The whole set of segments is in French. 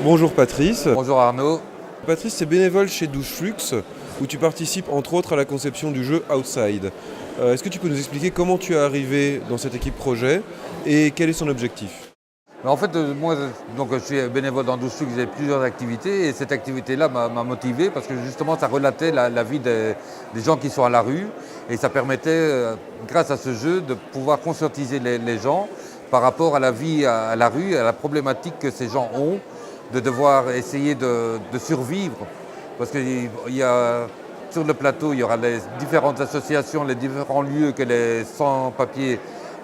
Bonjour Patrice. Bonjour Arnaud. Patrice, c'est bénévole chez Doucheflux, où tu participes entre autres à la conception du jeu Outside. Est-ce que tu peux nous expliquer comment tu es arrivé dans cette équipe projet et quel est son objectif ? En fait, moi, je suis bénévole dans Doucheflux, j'ai plusieurs activités et cette activité-là m'a motivé parce que justement ça relatait la vie des gens qui sont à la rue et ça permettait, grâce à ce jeu, de pouvoir conscientiser les gens par rapport à la vie à la rue, à la problématique que ces gens ont, de devoir essayer de survivre. Parce que sur le plateau, il y aura les différentes associations, les différents lieux que les sans-papiers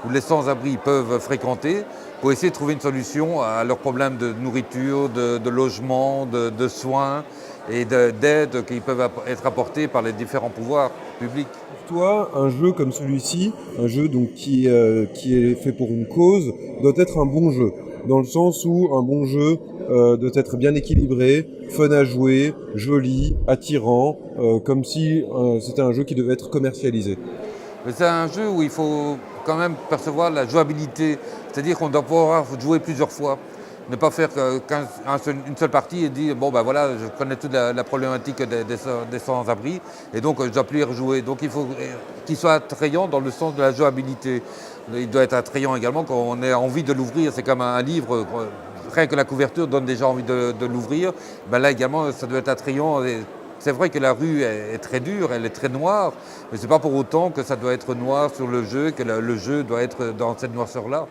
ou les sans-abri peuvent fréquenter pour essayer de trouver une solution à leurs problèmes de nourriture, de logement, de soins et d'aide qui peuvent être apportés par les différents pouvoirs publics. Pour toi, un jeu comme celui-ci, un jeu donc qui est fait pour une cause, doit être un bon jeu. Dans le sens où un bon jeu doit être bien équilibré, fun à jouer, joli, attirant, comme si c'était un jeu qui devait être commercialisé. Mais c'est un jeu où il faut quand même percevoir la jouabilité, c'est-à-dire qu'on doit pouvoir jouer plusieurs fois. Ne pas faire une seule partie et dire bon ben voilà, je connais toute la problématique des sans-abri et donc je dois plus y rejouer. Donc il faut qu'il soit attrayant dans le sens de la jouabilité. Il doit être attrayant également quand on a envie de l'ouvrir. C'est comme un livre, rien que la couverture donne déjà envie de l'ouvrir. Ben là également ça doit être attrayant. C'est vrai que la rue est très dure, elle est très noire, mais ce n'est pas pour autant que ça doit être noir sur le jeu, que le jeu doit être dans cette noirceur-là.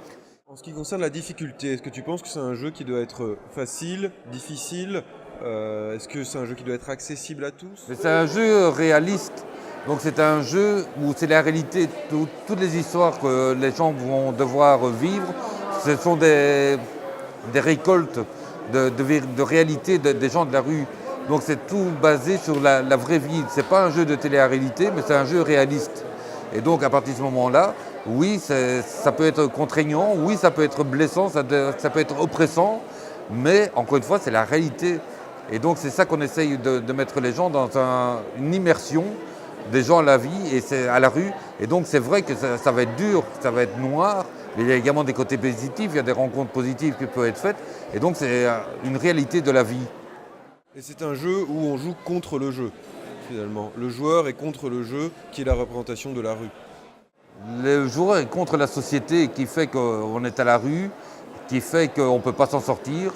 En ce qui concerne la difficulté, est-ce que tu penses que c'est un jeu qui doit être facile, difficile ? Est-ce que c'est un jeu qui doit être accessible à tous ? C'est un jeu réaliste, donc c'est un jeu où c'est la réalité. Toutes les histoires que les gens vont devoir vivre, ce sont des récoltes de réalité des gens de la rue. Donc c'est tout basé sur la vraie vie. Ce n'est pas un jeu de télé-réalité, mais c'est un jeu réaliste. Et donc à partir de ce moment-là, oui, ça peut être contraignant, oui, ça peut être blessant, ça peut être oppressant, mais encore une fois, c'est la réalité. Et donc c'est ça qu'on essaye de mettre les gens dans une immersion des gens à la vie et à la rue. Et donc c'est vrai que ça va être dur, ça va être noir, mais il y a également des côtés positifs, il y a des rencontres positives qui peuvent être faites. Et donc c'est une réalité de la vie. Et c'est un jeu où on joue contre le jeu, finalement. Le joueur est contre le jeu, qui est la représentation de la rue. Le joueur est contre la société qui fait qu'on est à la rue, qui fait qu'on ne peut pas s'en sortir.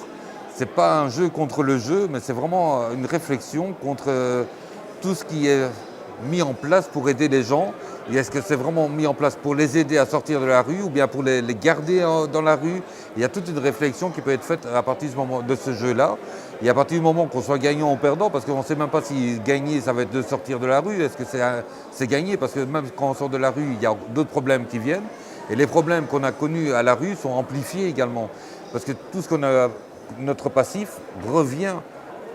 Ce n'est pas un jeu contre le jeu, mais c'est vraiment une réflexion contre tout ce qui est mis en place pour aider les gens. Et est-ce que c'est vraiment mis en place pour les aider à sortir de la rue ou bien pour les garder dans la rue? Il y a toute une réflexion qui peut être faite à partir de ce jeu-là. Et à partir du moment qu'on soit gagnant ou perdant, parce qu'on ne sait même pas si gagner, ça va être de sortir de la rue, est-ce que c'est gagner? Parce que même quand on sort de la rue, il y a d'autres problèmes qui viennent. Et les problèmes qu'on a connus à la rue sont amplifiés également. Parce que tout ce qu'on a, notre passif, revient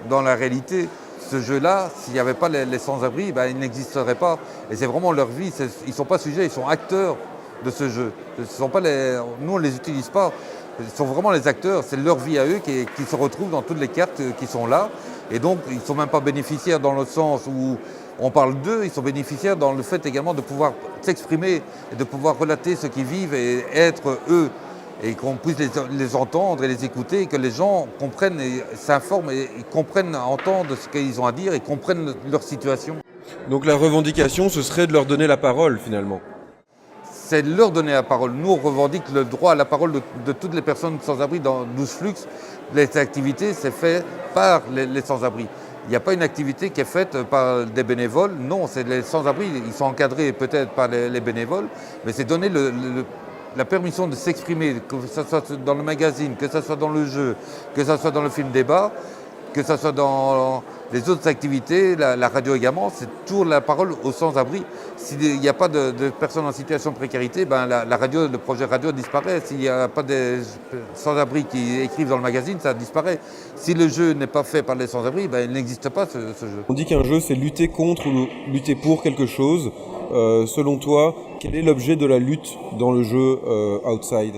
dans la réalité. Ce jeu-là, s'il n'y avait pas les sans-abri, ben, il n'existerait pas. Et c'est vraiment leur vie. Ils ne sont pas sujets, ils sont acteurs de ce jeu. Nous, on ne les utilise pas. Ils sont vraiment les acteurs. C'est leur vie à eux qui se retrouvent dans toutes les cartes qui sont là. Et donc, ils ne sont même pas bénéficiaires dans le sens où on parle d'eux. Ils sont bénéficiaires dans le fait également de pouvoir s'exprimer et de pouvoir relater ce qu'ils vivent et être eux. Et qu'on puisse les entendre et les écouter, et que les gens comprennent et s'informent et comprennent, entendent ce qu'ils ont à dire et comprennent leur situation. Donc la revendication, ce serait de leur donner la parole finalement. C'est de leur donner la parole. Nous, on revendique le droit à la parole de toutes les personnes sans-abri dans Doucheflux. Les activités, c'est fait par les sans-abri. Il n'y a pas une activité qui est faite par des bénévoles. Non, c'est les sans-abri, ils sont encadrés peut-être par les bénévoles, mais c'est donner la permission de s'exprimer, que ce soit dans le magazine, que ce soit dans le jeu, que ce soit dans le film débat, que ce soit dans les autres activités, la radio également, c'est toujours la parole aux sans-abri. S'il n'y a pas de personnes en situation de précarité, ben la radio, le projet radio disparaît. S'il n'y a pas des sans-abri qui écrivent dans le magazine, ça disparaît. Si le jeu n'est pas fait par les sans-abri, ben il n'existe pas ce jeu. On dit qu'un jeu, c'est lutter contre ou lutter pour quelque chose. Selon toi, quel est l'objet de la lutte dans le jeu Outside ?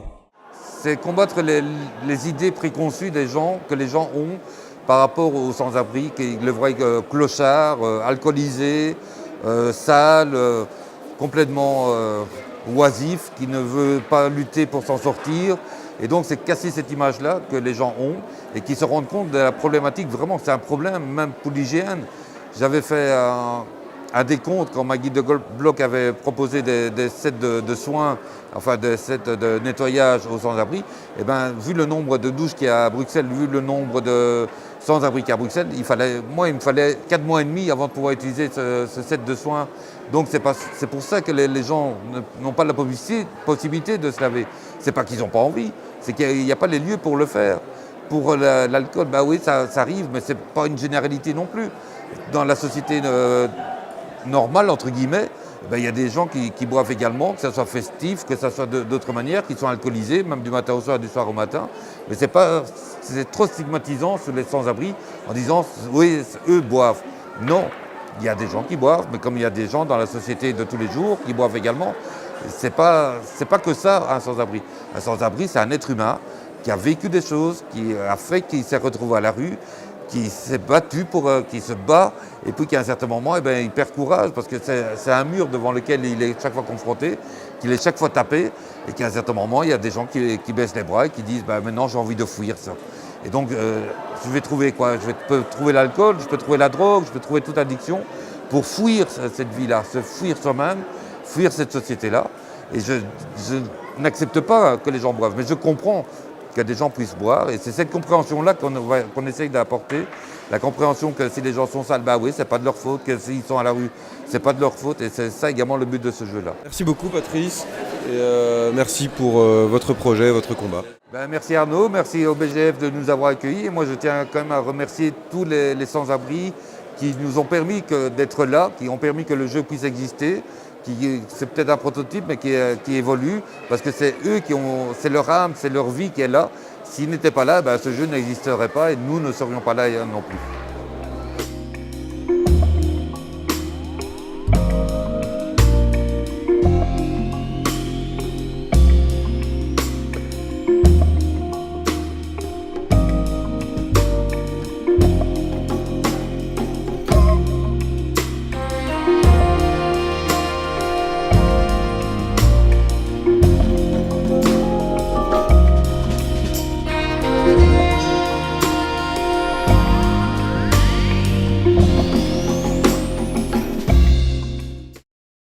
C'est combattre les idées préconçues des gens, que les gens ont par rapport aux sans-abri, qui le voient clochard, alcoolisé, sale, complètement oisif, qui ne veut pas lutter pour s'en sortir. Et donc c'est casser cette image-là que les gens ont et qui se rendent compte de la problématique. Vraiment, c'est un problème, même pour l'hygiène. J'avais fait un décompte quand ma guide de bloc avait proposé des sets de soins, enfin des sets de nettoyage aux sans-abri. Et ben, vu le nombre de douches qu'il y a à Bruxelles, vu le nombre de sans-abri qu'il y a à Bruxelles, il me fallait 4 mois et demi avant de pouvoir utiliser ce set de soins. Donc c'est pour ça que les gens n'ont pas la possibilité de se laver. C'est pas qu'ils n'ont pas envie, c'est qu'il n'y a pas les lieux pour le faire. Pour l'alcool, bah oui, ça arrive, mais c'est pas une généralité non plus. Dans la société normale, entre guillemets, il y a des gens qui boivent également, que ce soit festif, que ce soit d'autres manières, qui sont alcoolisés, même du matin au soir, du soir au matin. Mais c'est trop stigmatisant sur les sans-abri en disant oui, eux boivent. Non, il y a des gens qui boivent, mais comme il y a des gens dans la société de tous les jours qui boivent également, c'est pas que ça un sans-abri. Un sans-abri, c'est un être humain qui a vécu des choses, qui a fait qu'il s'est retrouvé à la rue, qui s'est battu qui se bat, et puis qu'à un certain moment, il perd courage, parce que c'est un mur devant lequel il est chaque fois confronté, qu'il est chaque fois tapé, et qu'à un certain moment, il y a des gens qui baissent les bras et qui disent maintenant j'ai envie de fuir ça. Et donc je vais trouver quoi ? Je peux trouver l'alcool, je peux trouver la drogue, je peux trouver toute addiction pour fuir cette vie-là, se fuir soi-même, fuir cette société-là. Et je n'accepte pas que les gens boivent, mais je comprends que des gens puissent boire. Et c'est cette compréhension-là qu'on essaye d'apporter. La compréhension que si les gens sont sales, bah oui, c'est pas de leur faute. Que s'ils sont à la rue, c'est pas de leur faute. Et c'est ça également le but de ce jeu-là. Merci beaucoup Patrice. Et merci pour votre projet, votre combat. Merci Arnaud, merci au BGF de nous avoir accueillis. Et moi, je tiens quand même à remercier tous les sans-abri qui nous ont permis d'être là, qui ont permis que le jeu puisse exister. C'est peut-être un prototype, mais qui évolue, parce que c'est eux c'est leur âme, c'est leur vie qui est là. S'ils n'étaient pas là, ce jeu n'existerait pas et nous ne serions pas là non plus.